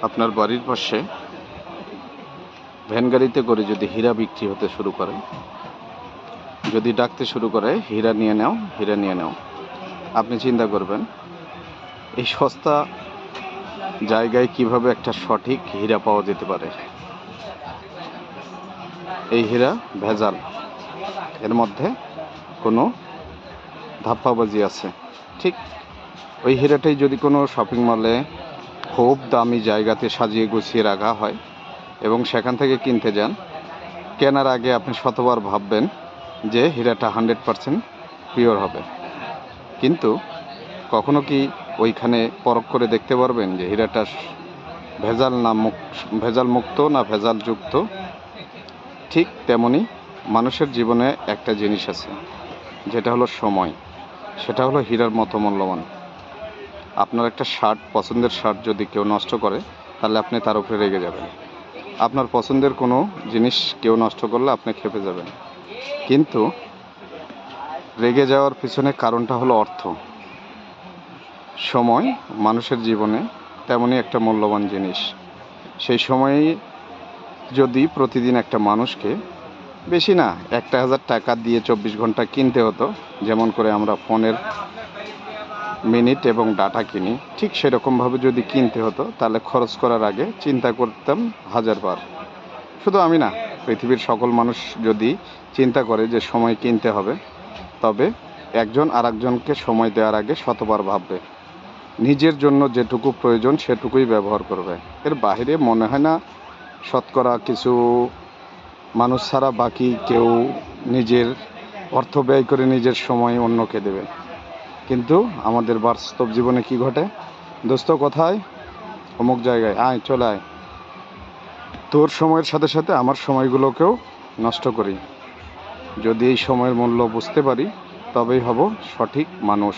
আপনার বাড়ির পাশে ভ্যান গাড়িতে করে যদি হীরা বিক্রি হতে শুরু করে, যদি ডাকতে শুরু করে হীরা নিয়ে নাও, হীরা নিয়ে নাও, আপনি চিন্তা করবেন এই সস্তা জায়গায় কিভাবে একটা সঠিক হীরা পাওয়া যেতে পারে। এই হীরা ভেজাল, এর মধ্যে কোনো ধাপ্পাবাজি আছে। ঠিক ওই হীরাটাই যদি কোনো শপিং মলে খুব দামি জায়গাতে সাজিয়ে গুছিয়ে রাখা হয় এবং সেখান থেকে কিনতে যান, কেনার আগে আপনি শতবার ভাববেন যে হীরাটা 100% পিওর হবে। কিন্তু কখনো কি ওইখানে পরখ করে দেখতে পারবেন যে হীরাটা ভেজাল মুক্ত না ভেজাল যুক্ত? ঠিক তেমনি মানুষের জীবনে একটা জিনিস আছে, যেটা হলো সময়। সেটা হলো হীরার মতো মূল্যবান। আপনার একটা পছন্দের শার্ট যদি কেউ নষ্ট করে, তাহলে আপনি তার উপরে রেগে যাবেন। আপনার পছন্দের কোনো জিনিস কেউ নষ্ট করলে আপনি ক্ষেপে যাবেন। কিন্তু রেগে যাওয়ার পিছনে কারণটা হলো অর্থ। সময় মানুষের জীবনে তেমনই একটা মূল্যবান জিনিস। সেই সময়ে যদি প্রতিদিন একটা মানুষকে বেশি না 1,000 টাকা দিয়ে 24 ঘন্টা কিনতে হতো, যেমন করে আমরা ফোনের মিনিট এবং ডাটা কিনি, ঠিক সেরকমভাবে যদি কিনতে হতো, তাহলে খরচ করার আগে চিন্তা করতাম 1000 বার। শুধু আমি না, পৃথিবীর সকল মানুষ যদি চিন্তা করে যে সময় কিনতে হবে, তবে একজন আরেকজনকে সময় দেওয়ার আগে শতবার ভাববে। নিজের জন্য যেটুকু প্রয়োজন সেটুকুই ব্যবহার করবে। এর বাইরে মনে হয় না শতকরা কিছু মানুষ ছাড়া বাকি কেউ নিজের অর্থ ব্যয় করে নিজের সময় অন্যকে দেবে। কিন্তু আমাদের বাস্তব জীবনে কি ঘটে? দোস্ত কোথায়? অমুক জায়গায়, আয় চলে আয়। তোর সময়ের সাথে সাথে আমার সময়গুলোকেও নষ্ট করি। যদি এই সময়ের মূল্য বুঝতে পারি, তবেই হব সঠিক মানুষ।